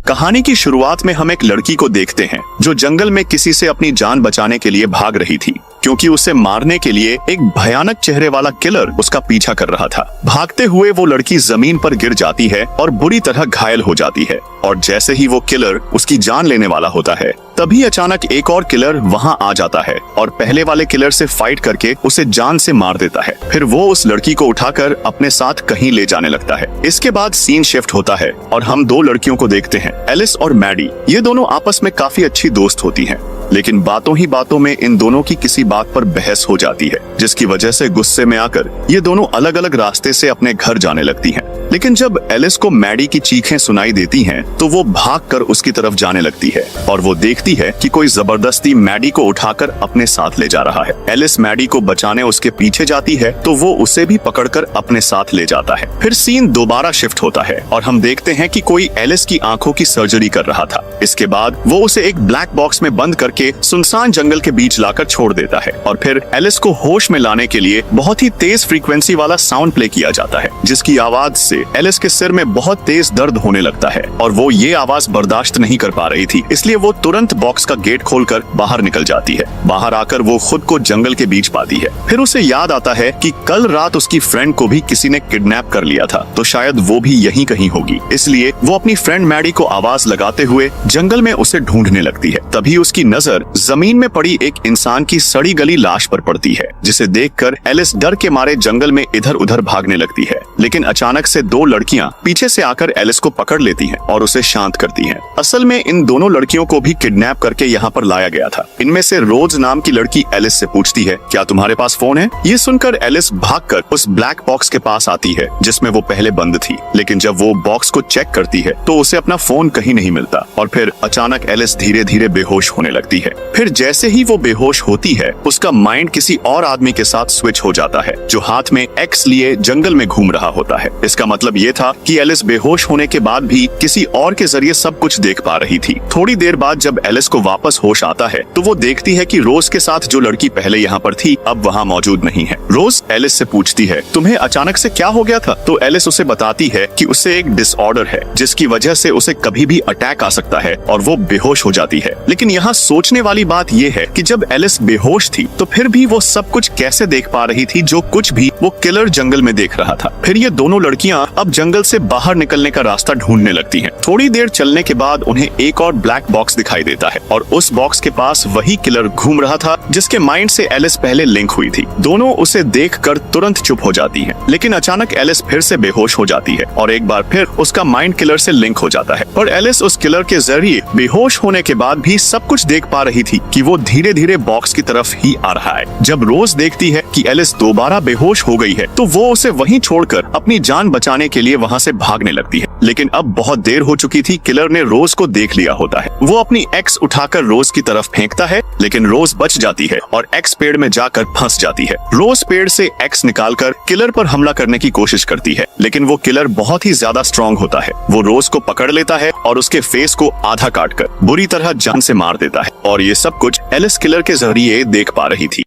कहानी की शुरुआत में हम एक लड़की को देखते हैं जो जंगल में किसी से अपनी जान बचाने के लिए भाग रही थी, क्योंकि उसे मारने के लिए एक भयानक चेहरे वाला किलर उसका पीछा कर रहा था। भागते हुए वो लड़की जमीन पर गिर जाती है और बुरी तरह घायल हो जाती है। और जैसे ही वो किलर उसकी जान लेने वाला होता है, तभी अचानक एक और किलर वहां आ जाता है और पहले वाले किलर से फाइट करके उसे जान से मार देता है। फिर वो उस लड़की को उठाकर अपने साथ कहीं ले जाने लगता है। इसके बाद सीन शिफ्ट होता है और हम दो लड़कियों को देखते हैं, एलिस और मैडी। ये दोनों आपस में काफी अच्छी दोस्त होती हैं, लेकिन बातों ही बातों में इन दोनों की किसी बात पर बहस हो जाती है, जिसकी वजह से गुस्से में आकर ये दोनों अलग अलग रास्ते से अपने घर जाने लगती हैं। लेकिन जब एलिस को मैडी की चीखें सुनाई देती हैं, तो वो भागकर उसकी तरफ जाने लगती है और वो देखती है कि कोई जबरदस्ती मैडी को उठाकर अपने साथ ले जा रहा है। एलिस मैडी को बचाने उसके पीछे जाती है, तो वो उसे भी पकड़कर अपने साथ ले जाता है। फिर सीन दोबारा शिफ्ट होता है और हम देखते हैं कि कोई एलिस की आंखों की सर्जरी कर रहा था। इसके बाद वो उसे एक ब्लैक बॉक्स में बंद करके सुनसान जंगल के बीच लाकर छोड़ देता है और फिर एलिस को होश में लाने के लिए बहुत ही तेज फ्रीक्वेंसी वाला साउंड प्ले किया जाता है, जिसकी आवाज से एलिस के सिर में बहुत तेज दर्द होने लगता है और वो ये आवाज बर्दाश्त नहीं कर पा रही थी, इसलिए वो तुरंत बॉक्स का गेट खोलकर बाहर निकल जाती है। बाहर आकर वो खुद को जंगल के बीच पाती है। फिर उसे याद आता है कि कल रात उसकी फ्रेंड को भी किसी ने किडनैप कर लिया था, तो शायद वो भी यहीं कहीं होगी। इसलिए वो अपनी फ्रेंड मैडी को आवाज लगाते हुए जंगल में उसे ढूंढने लगती है। तभी उसकी नजर जमीन में पड़ी एक इंसान की सड़ी गली लाश पर पड़ती है, जिसे देखकर एलिस डर के मारे जंगल में इधर उधर भागने लगती है। लेकिन अचानक से दो लड़कियां पीछे से आकर एलिस को पकड़ लेती हैं और उसे शांत करती हैं। असल में इन दोनों लड़कियों को भी किडनैप करके यहाँ पर लाया गया था। इनमें से रोज नाम की लड़की एलिस से पूछती है, क्या तुम्हारे पास फोन है? ये सुनकर एलिस भागकर उस ब्लैक बॉक्स के पास आती है जिसमें वो पहले बंद थी। लेकिन जब वो बॉक्स को चेक करती है तो उसे अपना फोन कहीं नहीं मिलता और फिर अचानक एलिस धीरे धीरे बेहोश होने लगती है। फिर जैसे ही वो बेहोश होती है, उसका माइंड किसी और आदमी के साथ स्विच हो जाता है, जो हाथ में एक्स लिए जंगल में घूम रहा होता है। इसका मतलब ये था कि एलिस बेहोश होने के बाद भी किसी और के जरिए सब कुछ देख पा रही थी। थोड़ी देर बाद जब एलिस को वापस होश आता है, तो वो देखती है कि रोज के साथ जो लड़की पहले यहाँ पर थी, अब वहाँ मौजूद नहीं है। रोज एलिस से पूछती है, तुम्हें अचानक से क्या हो गया था? तो एलिस उसे बताती है कि उसे एक डिसऑर्डर है, जिसकी वजह से उसे कभी भी अटैक आ सकता है और वो बेहोश हो जाती है। लेकिन यहाँ सोचने वाली बात ये है कि जब एलिस बेहोश थी, तो फिर भी वो सब कुछ कैसे देख पा रही थी जो कुछ भी वो किलर जंगल में देख रहा था। फिर ये दोनों लड़कियां अब जंगल से बाहर निकलने का रास्ता ढूंढने लगती हैं। थोड़ी देर चलने के बाद उन्हें एक और ब्लैक बॉक्स दिखाई देता है और उस बॉक्स के पास वही किलर घूम रहा था जिसके माइंड से एलिस पहले लिंक हुई थी। दोनों उसे देखकर तुरंत चुप हो जाती हैं। लेकिन अचानक एलिस फिर से बेहोश हो जाती है और एक बार फिर उसका माइंड किलर से लिंक हो जाता है। पर एलिस उस किलर के जरिए बेहोश होने के बाद भी सब कुछ देख पा रही थी कि वो धीरे धीरे बॉक्स की तरफ ही आ रहा है। जब रोज देखती है कि एलिस दोबारा बेहोश हो गई है, तो वो उसे वहीं छोड़कर अपनी जान बचाने के लिए वहाँ से भागने लगती है। लेकिन अब बहुत देर हो चुकी थी, किलर ने रोज को देख लिया होता है। वो अपनी एक्स उठाकर रोज की तरफ फेंकता है, लेकिन रोज बच जाती है और एक्स पेड़ में जाकर फंस जाती है। रोज पेड़ से एक्स निकालकर किलर पर हमला करने की कोशिश करती है, लेकिन वो किलर बहुत ही ज्यादा स्ट्रॉन्ग होता है। वो रोज को पकड़ लेता है और उसके फेस को आधा काटकर बुरी तरह जान से मार देता है और ये सब कुछ एलिस किलर के जरिए देख पा रही थी।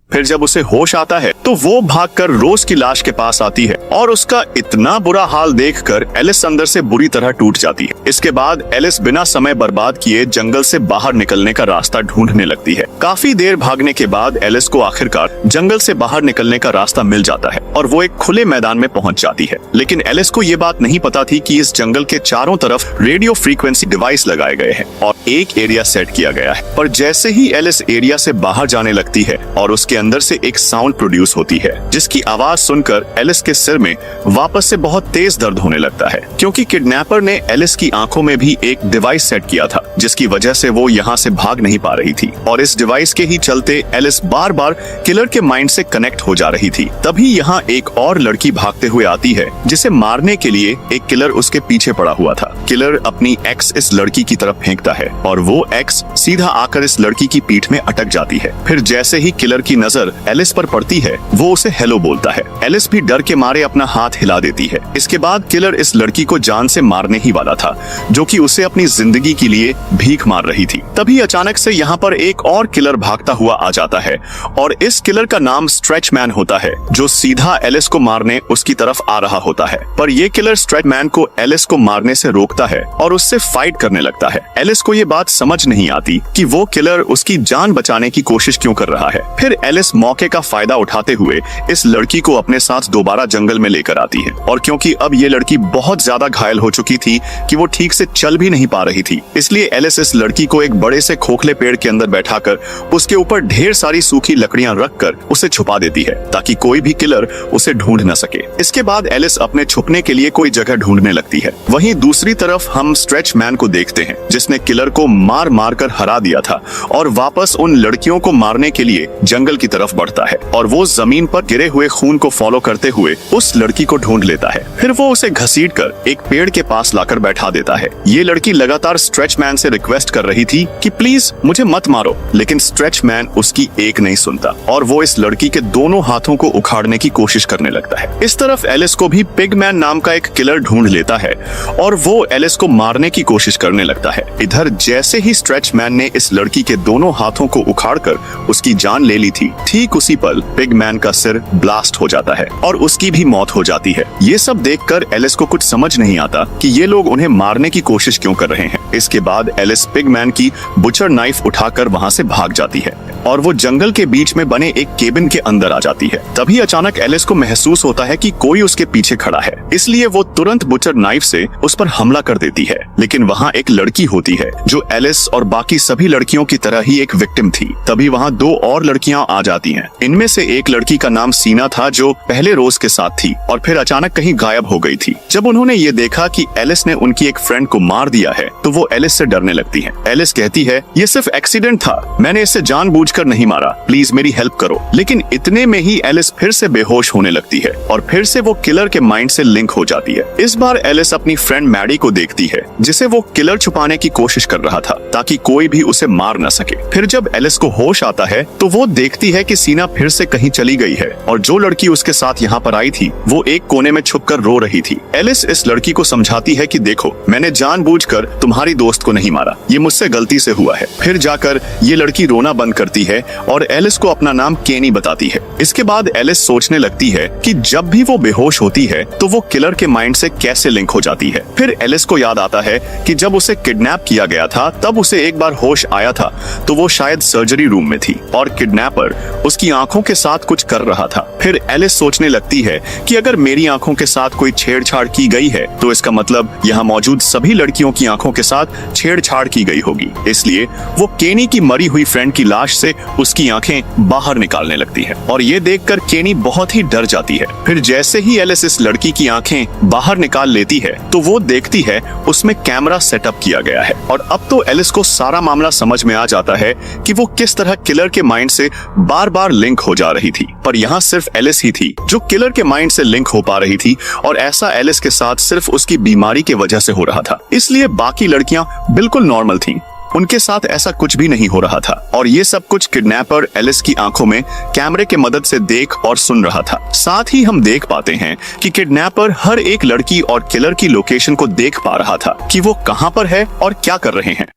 फिर जब उसे होश आता है, तो वो भागकर रोज की लाश के पास आती है और उसका इतना बुरा हाल देखकर एलिस अंदर से बुरी तरह टूट जाती है। इसके बाद एलिस बिना समय बर्बाद किए जंगल से बाहर निकलने का रास्ता ढूंढने लगती है। काफी देर भागने के बाद एलिस को आखिरकार जंगल से बाहर निकलने का रास्ता मिल जाता है और वो एक खुले मैदान में पहुंच जाती है। लेकिन एलिस को ये बात नहीं पता थी कि इस जंगल के चारों तरफ रेडियो फ्रीक्वेंसी डिवाइस लगाए गए हैं और एक एरिया सेट किया गया है। पर जैसे ही एलिस एरिया से बाहर जाने लगती है और उसके अंदर से एक साउंड प्रोड्यूस होती है, जिसकी आवाज सुनकर एलिस के सिर में वापस से बहुत तेज दर्द होने लगता है, क्योंकि किडनैपर ने एलिस की आंखों में भी एक डिवाइस सेट किया था, जिसकी वजह से वो यहाँ से भाग नहीं पा रही थी और इस डिवाइस के ही चलते एलिस बार बार किलर के माइंड से कनेक्ट हो जा रही थी। तभी यहाँ एक और लड़की भागते हुए आती है, जिसे मारने के लिए एक किलर उसके पीछे पड़ा हुआ था। किलर अपनी एक्स इस लड़की की तरफ फेंकता है और वो एक्स सीधा आकर इस लड़की की पीठ में अटक जाती है। फिर जैसे ही किलर की नजर एलिस पर पड़ती है वो उसे हेलो बोलता है। एलिस भी डर के मारे अपना हाथ हिला देती है। इसके बाद किलर इस लड़की को जान से मारने ही वाला था, जो कि उसे अपनी जिंदगी के लिए भीख मार रही थी। तभी अचानक से यहाँ पर एक और किलर भागता हुआ आ जाता है और इस किलर का नाम स्ट्रेच मैन होता है, जो सीधा एलिस को मारने उसकी तरफ आ रहा होता है। पर ये किलर स्ट्रेच मैन को एलिस को मारने से रोकता है और उससे फाइट करने लगता है। एलिस को ये बात समझ नहीं आती कि वो किलर उसकी जान बचाने की कोशिश क्यों कर रहा है। फिर एलिस मौके का फायदा उठाते हुए इस लड़की को अपने साथ दोबारा जंगल में लेकर आती है, और क्योंकि अब ये लड़की बहुत ज्यादा घायल हो चुकी थी कि वो ठीक से चल भी नहीं पा रही थी, इसलिए एलिस इस लड़की को एक बड़े से खोखले पेड़ के अंदर बैठाकर उसके ऊपर ढेर सारी सूखी लकड़ियां रखकर उसे छुपा देती है, ताकि कोई भी किलर उसे ढूंढ न सके। इसके बाद एलिस अपने छुपने के लिए कोई जगह ढूंढने लगती है। वहीं दूसरी तरफ हम स्ट्रेच मैन को देखते हैं, जिसने किलर को मार मार कर हरा दिया था और वापस उन लड़कियों को मारने के लिए जंगल की तरफ बढ़ता है, और वो जमीन पर गिरे हुए खून को फॉलो करते हुए उस लड़की को ढूंढ लेता है। फिर वो उसे घसीटकर एक पेड़ के पास लाकर बैठा देता है। ये लड़की लगातार स्ट्रेच मैन से रिक्वेस्ट कर रही थी कि प्लीज मुझे मत मारो, लेकिन स्ट्रेच मैन उसकी एक नहीं सुनता और वो इस लड़की के दोनों हाथों को उखाड़ने की कोशिश करने लगता है। इस तरफ एलिस को भी पिगमैन नाम का एक किलर ढूंढ लेता है और वो एलिस को मारने की कोशिश करने लगता है। इधर जैसे ही स्ट्रेच मैन ने इस लड़की के दोनों हाथों को उखाड़कर उसकी जान ले ली थी, ठीक उसी पल पिगमैन का सिर ब्लास्ट हो जाता है और उसकी भी मौत हो जाती है। ये सब देखकर एलिस को कुछ समझ नहीं आता कि ये लोग उन्हें मारने की कोशिश क्यों कर रहे हैं। इसके बाद एलिस पिगमैन की बुचर नाइफ उठाकर वहाँ से भाग जाती है और वो जंगल के बीच में बने एक केबिन के अंदर आ जाती है। तभी अचानक एलिस को महसूस होता है कि कोई उसके पीछे खड़ा है, इसलिए वो तुरंत बुचर नाइफ से उस पर हमला कर देती है। लेकिन वहाँ एक लड़की होती है जो एलिस और बाकी सभी लड़कियों की तरह ही एक विक्टिम थी। तभी वहाँ दो और लड़कियां आ जाती हैं। इनमें से एक लड़की का नाम सीना था, जो पहले रोज के साथ थी और फिर अचानक कहीं गायब हो गई थी। जब उन्होंने ये देखा कि एलिस ने उनकी एक फ्रेंड को मार दिया है, तो वो एलिस से डरने लगती हैं। एलिस कहती है, ये सिर्फ एक्सीडेंट था, मैंने इसे जानबूझकर नहीं मारा, प्लीज मेरी हेल्प करो। लेकिन इतने में ही एलिस फिर से बेहोश होने लगती है और फिर से वो किलर के माइंड से लिंक हो जाती है। इस बार एलिस अपनी फ्रेंड मैडी को देखती है, जिसे वो किलर छुपाने की कोशिश कर रहा था ताकि कोई भी उसे मार न सके। फिर जब एलिस को होश आता है तो वो देखती है कि सीना फिर से कहीं चली गई है और जो लड़की उसके साथ यहाँ पर आई थी वो एक कोने में छुपकर रो रही थी। एलिस इस लड़की को समझाती है कि देखो, मैंने जानबूझकर तुम्हारी दोस्त को नहीं मारा, ये मुझसे गलती से हुआ है। फिर जाकर ये लड़की रोना बंद करती है और एलिस को अपना नाम केनी बताती है। इसके बाद एलिस सोचने लगती है कि जब भी वो बेहोश होती है तो वो किलर के माइंड से कैसे लिंक हो जाती है। फिर एलिस को याद आता है कि जब उसे किडनैप किया गया था तब उसे एक बार होश आया था, तो वो शायद सर्जरी रूम में थी और किडनैपर उसकी आंखों के साथ कुछ कर रहा था। फिर एलिस सोचने लगती है कि अगर मेरी आंखों के साथ कोई छेड़छाड़ की गई है तो इसका मतलब यहाँ मौजूद सभी लड़कियों की आंखों के साथ छेड़छाड़ की गई होगी। इसलिए वो केनी की मरी हुई फ्रेंड की लाश से उसकी आंखें बाहर निकालने लगती है और ये देखकर केनी बहुत ही डर जाती है। फिर जैसे ही एलिस इस लड़की की आंखें बाहर निकाल लेती है तो वो देखती है उसमें कैमरा सेटअप किया गया है और अब तो एलिस को सारा मामला समझ में आ जाता है कि वो किस तरह किलर के माइंड से बार बार लिंक हो जा रही थी। पर यहाँ सिर्फ एलिस ही थी जो किलर के माइंड से लिंक हो पा रही थी और ऐसा एलिस के साथ सिर्फ उसकी बीमारी की वजह से हो रहा था, इसलिए बाकी लड़कियां बिल्कुल नॉर्मल थीं। उनके साथ ऐसा कुछ भी नहीं हो रहा था और ये सब कुछ किडनैपर एलिस की आंखों में कैमरे के मदद से देख और सुन रहा था। साथ ही हम देख पाते हैं कि किडनैपर हर एक लड़की और किलर की लोकेशन को देख पा रहा था कि वो कहां पर है और क्या कर रहे हैं।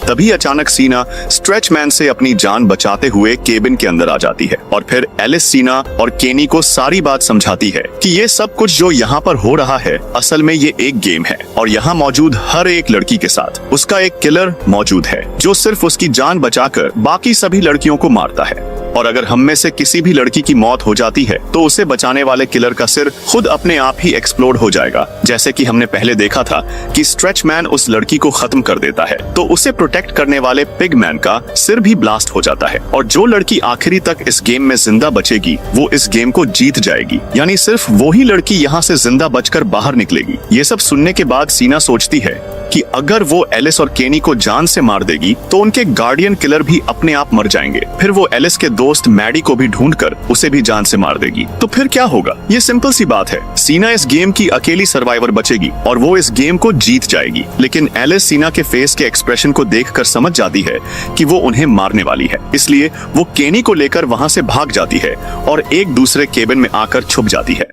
तभी अचानक सीना स्ट्रेच मैन से अपनी जान बचाते हुए केबिन के अंदर आ जाती है और फिर एलिस सीना और केनी को सारी बात समझाती है कि ये सब कुछ जो यहाँ पर हो रहा है असल में ये एक गेम है और यहाँ मौजूद हर एक लड़की के साथ उसका एक किलर मौजूद है जो सिर्फ उसकी जान बचाकर बाकी सभी लड़कियों को मारता है। और अगर हम में से किसी भी लड़की की मौत हो जाती है तो उसे बचाने वाले किलर का सिर खुद अपने आप ही एक्सप्लोड हो जाएगा, जैसे कि हमने पहले देखा था कि स्ट्रेच मैन उस लड़की को खत्म कर देता है तो उसे प्रोटेक्ट करने वाले पिगमैन का सिर भी ब्लास्ट हो जाता है और जो लड़की आखिरी तक इस गेम में जिंदा बचेगी वो इस गेम को जीत जाएगी, यानी सिर्फ वो ही लड़की यहाँ से जिंदा बचकर बाहर निकलेगी। ये सब सुनने के बाद सीना सोचती है कि अगर वो एलिस और केनी को जान से मार देगी तो उनके गार्डियन किलर भी अपने आप मर जाएंगे। फिर वो एलिस के दोस्त मैडी को भी ढूंढकर उसे भी जान से मार देगी। तो फिर क्या होगा? ये सिंपल सी बात है, सीना इस गेम की अकेली सर्वाइवर बचेगी और वो इस गेम को जीत जाएगी। लेकिन एलिस सीना के फेस के एक्सप्रेशन को देखकर समझ जाती है कि वो उन्हें मारने वाली है, इसलिए वो केनी को लेकर वहां से भाग जाती है और एक दूसरे केबिन में आकर छुप जाती है।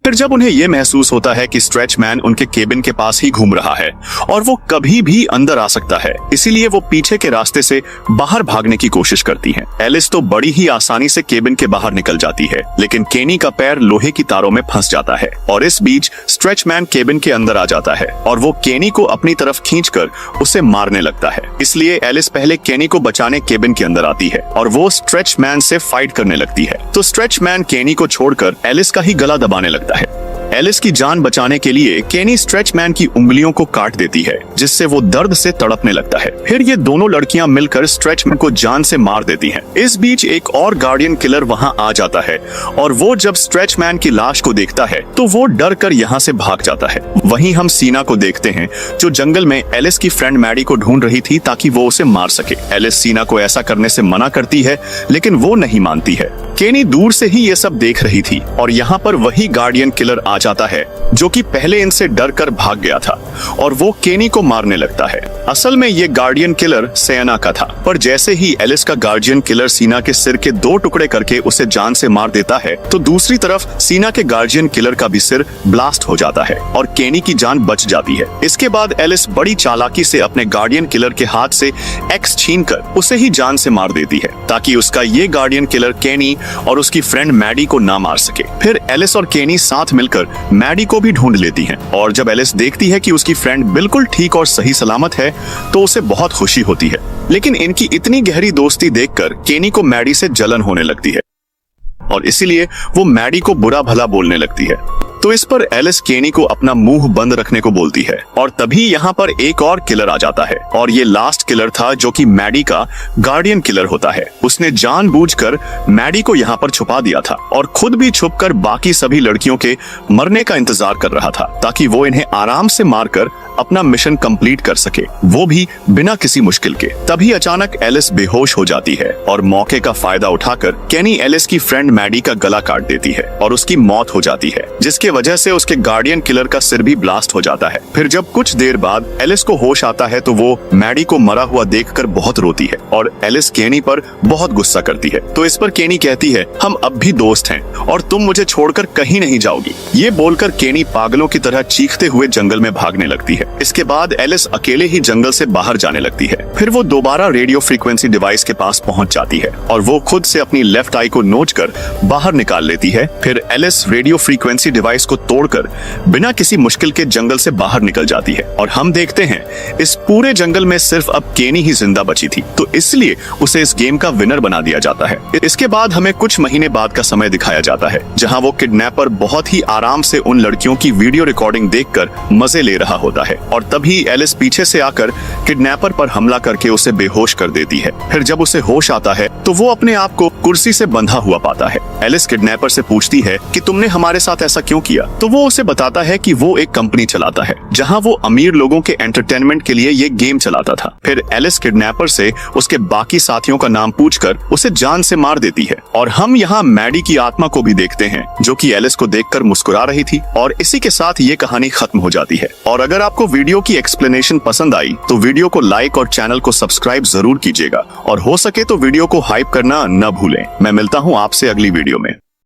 फिर जब उन्हें यह महसूस होता है कि स्ट्रेच मैन उनके केबिन के पास ही घूम रहा है और वो कभी भी अंदर आ सकता है, इसीलिए वो पीछे के रास्ते से बाहर भागने की कोशिश करती हैं। एलिस तो बड़ी ही आसानी से केबिन के बाहर निकल जाती है, लेकिन केनी का पैर लोहे की तारों में फंस जाता है और इस बीच स्ट्रेच मैन केबिन के अंदर आ जाता है और वो केनी को अपनी तरफ खींचकर उसे मारने लगता है। इसलिए एलिस पहले केनी को बचाने केबिन के अंदर आती है और वो स्ट्रेच मैन से फाइट करने लगती है। तो स्ट्रेच मैन केनी को छोड़कर एलिस का ही गला दबाने लगता है। एलिस की जान बचाने के लिए केनी स्ट्रेच मैन की उंगलियों को काट देती है, जिससे वो दर्द से तड़पने लगता है। फिर ये दोनों लड़कियां मिलकर स्ट्रेच मैन को जान से मार देती हैं। इस बीच एक और गार्डियन किलर वहां आ जाता है और वो जब स्ट्रेच मैन की लाश को देखता है तो वो डर कर यहाँ से भाग जाता है। वहीं हम सीना को देखते हैं जो जंगल में एलिस की फ्रेंड मैडी को ढूंढ रही थी ताकि वो उसे मार सके। एलिस सीना को ऐसा करने से मना करती है, लेकिन वो नहीं मानती है। केनी दूर से ही ये सब देख रही थी और यहाँ पर वही गार्डियन किलर आ जाता है जो कि पहले इनसे डर कर भाग गया था और वो केनी को मारने लगता है। असल में ये गार्डियन किलर सेना का था, पर जैसे ही एलिस का गार्डियन किलर सीना के सिर के 2 टुकड़े करके उसे जान से मार देता है तो दूसरी तरफ सीना के गार्डियन किलर का भी सिर ब्लास्ट हो जाता है और केनी की जान बच जाती है। इसके बाद एलिस बड़ी चालाकी से अपने गार्डियन किलर के हाथ से एक्स छीनकर उसे ही जान से मार देती है ताकि उसका ये गार्डियन किलर केनी और उसकी फ्रेंड मैडी को ना मार सके। फिर एलिस और केनी साथ मिलकर मैडी को भी ढूंढ लेती हैं और जब एलिस देखती है कि उसकी फ्रेंड बिल्कुल ठीक और सही सलामत है तो उसे बहुत खुशी होती है। लेकिन इनकी इतनी गहरी दोस्ती देखकर केनी को मैडी से जलन होने लगती है और इसीलिए वो मैडी को बुरा भला बोलने लगती है। तो इस पर एलिस केनी को अपना मुंह बंद रखने को बोलती है और तभी यहाँ पर एक और किलर आ जाता है और ये लास्ट किलर था जो कि मैडी का गार्डियन किलर होता है। उसने जानबूझकर मैडी को यहाँ पर छुपा दिया था और खुद भी छुपकर बाकी सभी लड़कियों के मरने का इंतजार कर रहा था ताकि वो इन्हें आराम से मारकर अपना मिशन कंप्लीट कर सके, वो भी बिना किसी मुश्किल के। तभी अचानक एलिस बेहोश हो जाती है और मौके का फायदा उठाकर केनी एलिस की फ्रेंड मैडी का गला काट देती है और उसकी मौत हो जाती है, जिसके वजह से उसके गार्डियन किलर का सिर भी ब्लास्ट हो जाता है। फिर जब कुछ देर बाद एलिस को होश आता है तो वो मैडी को मरा हुआ देखकर बहुत रोती है और एलिस केनी पर बहुत गुस्सा करती है। तो इस पर केनी कहती है, हम अब भी दोस्त हैं और तुम मुझे छोड़कर कहीं नहीं जाओगी। ये बोलकर केनी पागलों की तरह चीखते हुए जंगल में भागने लगती है। इसके बाद एलिस अकेले ही जंगल से बाहर जाने लगती है। फिर वो दोबारा रेडियो फ्रीक्वेंसी डिवाइस के पास पहुंच जाती है और वो खुद से अपनी लेफ्ट आई को नोचकर बाहर निकाल लेती है। फिर एलिस रेडियो फ्रीक्वेंसी डिवाइस को तोड़कर बिना किसी मुश्किल के जंगल से बाहर निकल जाती है और हम देखते हैं इस पूरे जंगल में सिर्फ अब केनी ही जिंदा बची थी, तो इसलिए उसे इस गेम का विनर बना दिया जाता है। इसके बाद हमें कुछ महीने बाद का समय दिखाया जाता है जहां वो किडनैपर बहुत ही आराम से उन लड़कियों की वीडियो रिकॉर्डिंग देखकर मजे ले रहा होता है और तभी एलिस पीछे से आकर किडनैपर पर हमला करके उसे बेहोश कर देती है। फिर जब उसे होश आता है तो वो अपने आप को कुर्सी से बंधा हुआ पाता है। एलिस किडनैपर से पूछती है कि तुमने हमारे साथ ऐसा क्यों किया, तो वो उसे बताता है कि वो एक कंपनी चलाता है जहां वो अमीर लोगों के एंटरटेनमेंट के लिए ये गेम चलाता था। फिर एलिस किडनैपर से उसके बाकी साथियों का नाम पूछकर उसे जान से मार देती है और हम यहाँ मैडी की आत्मा को भी देखते हैं जो कि एलिस को देखकर मुस्कुरा रही थी और इसी के साथ ये कहानी खत्म हो जाती है। और अगर आपको वीडियो की एक्सप्लेनेशन पसंद आई तो वीडियो को लाइक और चैनल को सब्सक्राइब जरूर कीजिएगा और हो सके तो वीडियो को हाइप करना न भूलें। मैं मिलता हूँ आपसे अगली वीडियो में।